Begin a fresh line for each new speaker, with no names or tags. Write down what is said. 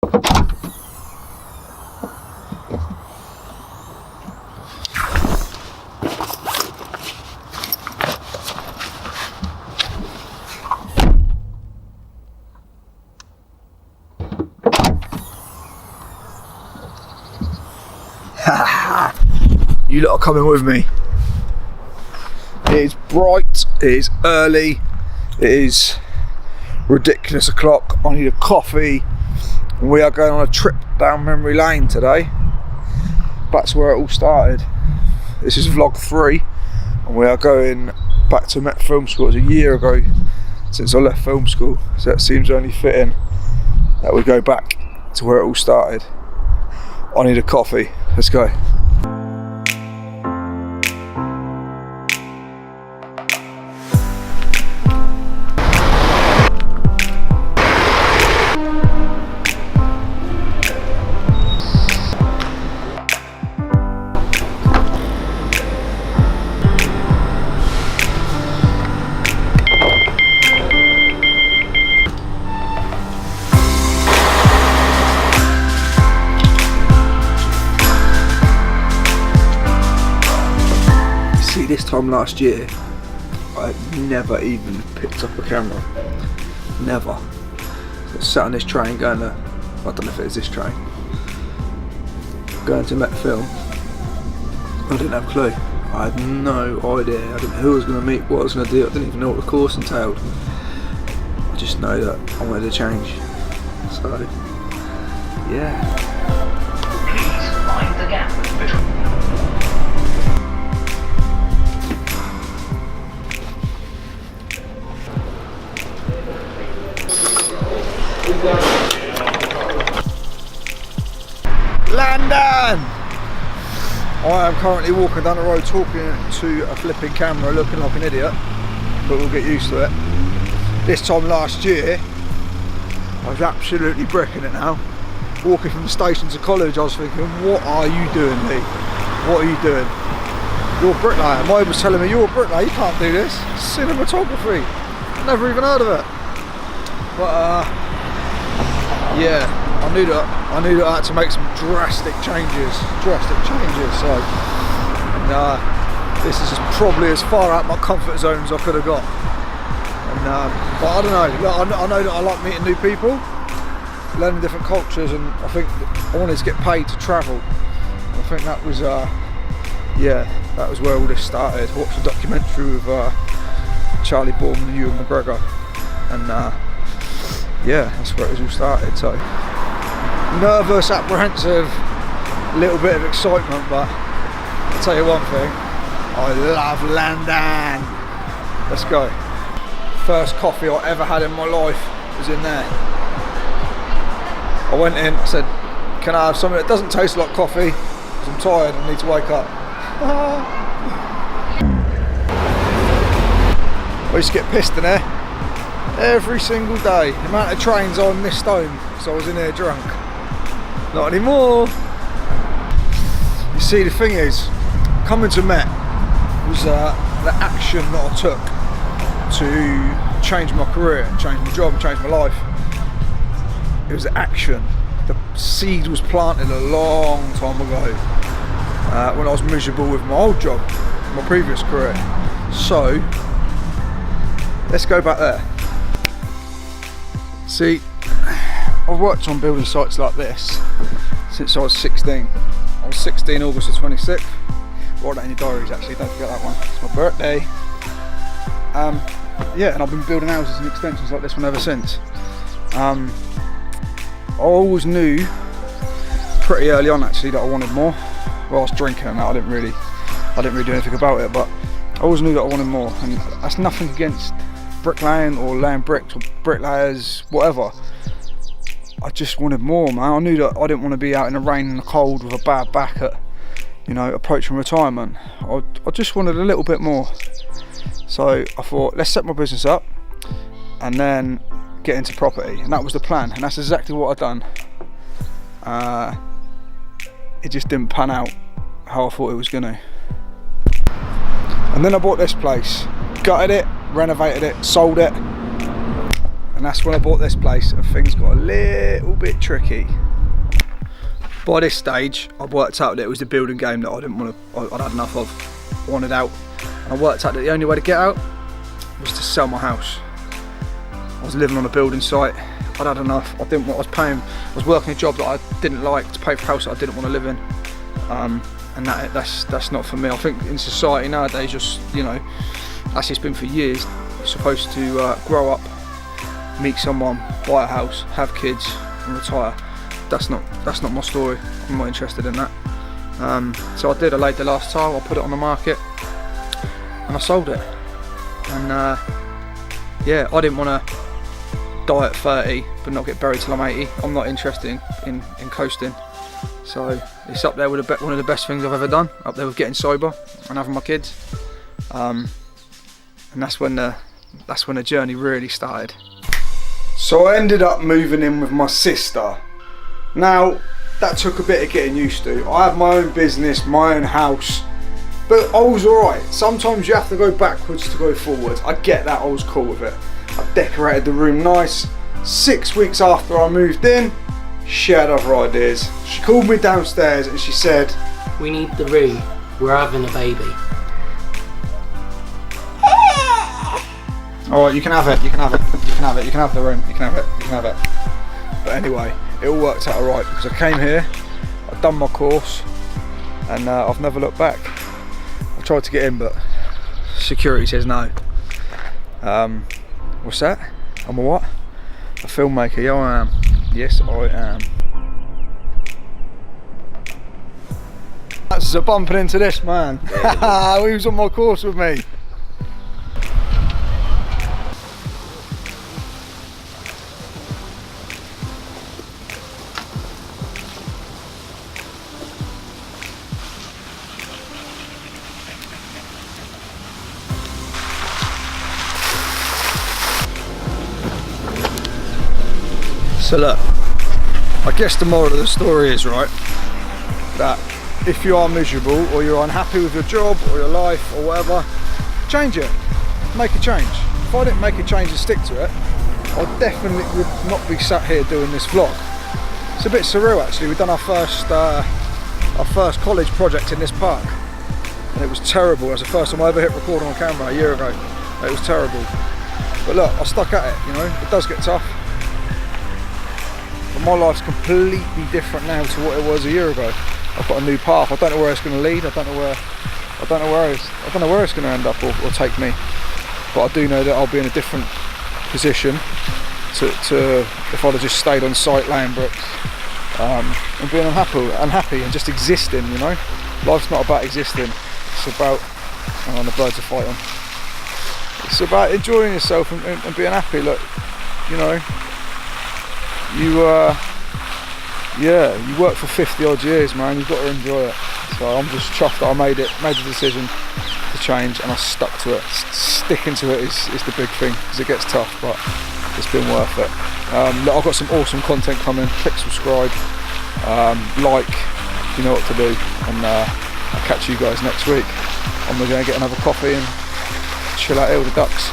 You lot are coming with me. It is bright, it is early, it is ridiculous o'clock. I need a coffee. We are going on a trip down memory lane today. That's where it all started. This is vlog 3 and we are going back to Met Film School. It was a year ago since I left film school, so it seems only fitting that we go back to where it all started. I need a coffee. Let's go. This time last year, I had never even picked up a camera. Never. So I sat on this train going to, I don't know if it was this train, going to Met Film. I didn't have a clue. I had no idea. I didn't know who I was going to meet, what I was going to do. I didn't even know what the course entailed. I just know that I wanted to change. So, yeah.
Please find the gap between.
London! I am currently walking down the road talking to a flipping camera, looking like an idiot, but we'll get used to it. This time last year, I was absolutely bricking it now. Walking from the station to college, I was thinking, what are you doing, Lee? What are you doing? You're a bricklayer. My was telling me, you're a bricklayer, you can't do this. Cinematography. Never even heard of it. But yeah, I knew that I had to make some drastic changes. So this is probably as far out my comfort zone as I could have got. And but I don't know. Look, I know that I like meeting new people, learning different cultures, and I think I wanted to get paid to travel. I think that was yeah, that was where all this started. I watched a documentary with Charlie Bourne and Ewan McGregor, and yeah, that's where it was all started. So nervous, apprehensive, a little bit of excitement, but I'll tell you one thing, I love London. Let's go. First coffee I ever had in my life was in there. I went in, I said, can I have something that doesn't taste like coffee, because I'm tired and need to wake up. I used to get pissed in there every single day. The amount of trains I missed home because I was in there drunk. Not anymore. You see, the thing is, coming to Met was the action that I took to change my career, change my job, change my life. It was the action. The seed was planted a long time ago when I was miserable with my old job, my previous career. So let's go back there. See, I've worked on building sites like this since I was 16. I was 16 August the 26th. Write that in your diaries actually, don't forget that one. It's my birthday. Yeah, and I've been building houses and extensions like this one ever since. I always knew pretty early on actually that I wanted more. Well, I was drinking and that, I didn't really do anything about it, but I always knew that I wanted more, and that's nothing against bricklaying or laying bricks or bricklayers, whatever. I just wanted more, man. I knew that I didn't want to be out in the rain and the cold with a bad back at, you know, approaching retirement. I just wanted a little bit more. So I thought, let's set my business up and then get into property, and that was the plan, and that's exactly what I've done. It just didn't pan out how I thought it was gonna. And then I bought this place, gutted it, renovated it, sold it, And that's when I bought this place, and things got a little bit tricky. By this stage, I'd worked out that it was the building game that I didn't want to, I'd had enough of, I wanted out. And I worked out that the only way to get out was to sell my house. I was living on a building site, I'd had enough. I didn't want, I was working a job that I didn't like to pay for a house that I didn't want to live in. And that's not for me. I think in society nowadays, just, you know, as it's been for years, you're supposed to grow up, meet someone, buy a house, have kids, and retire. That's not my story. I'm not interested in that. So I did. I laid the last tile. I put it on the market, and I sold it. And yeah, I didn't want to die at 30, but not get buried till I'm 80. I'm not interested in coasting. So it's up there with one of the best things I've ever done. Up there with getting sober and having my kids. And that's when the journey really started. So I ended up moving in with my sister. Now, that took a bit of getting used to. I have my own business, my own house, but I was alright. Sometimes you have to go backwards to go forwards. I get that, I was cool with it. I decorated the room nice. 6 weeks after I moved in, she had other ideas. She called me downstairs and she said,
"We need the room, we're having a baby."
Alright, you can have it, you can have it, you can have it, you can have the room, you can have it, you can have it. But anyway, it all worked out alright because I came here, I've done my course, and I've never looked back. I tried to get in, but security says no. What's that? I'm a what? A filmmaker, yeah I am. Yes I am. That's a bumping into this man. He was on my course with me. So look, I guess the moral of the story is, right, that if you are miserable or you're unhappy with your job or your life or whatever, change it, make a change. If I didn't make a change and stick to it, I definitely would not be sat here doing this vlog. It's a bit surreal actually. We've done our first college project in this park, and it was terrible. It was the first time I ever hit record on camera a year ago. It was terrible. But look, I stuck at it, you know, it does get tough. But my life's completely different now to what it was a year ago. I've got a new path. I don't know where it's going to lead. I don't know where it's going to end up or take me. But I do know that I'll be in a different position to if I'd have just stayed on site laying bricks and being unhappy and just existing. You know, life's not about existing. It's about, hang on, the birds are fighting. It's about enjoying yourself and being happy. Look, you know. You work for 50 odd years, man, you've got to enjoy it. So I'm just chuffed that I made the decision to change, and I stuck to it. Sticking to it is the big thing, because it gets tough, but it's been worth it. Look, I've got some awesome content coming. Click subscribe, like, you know what to do, and I'll catch you guys next week. I'm going to get another coffee and chill out here with the ducks.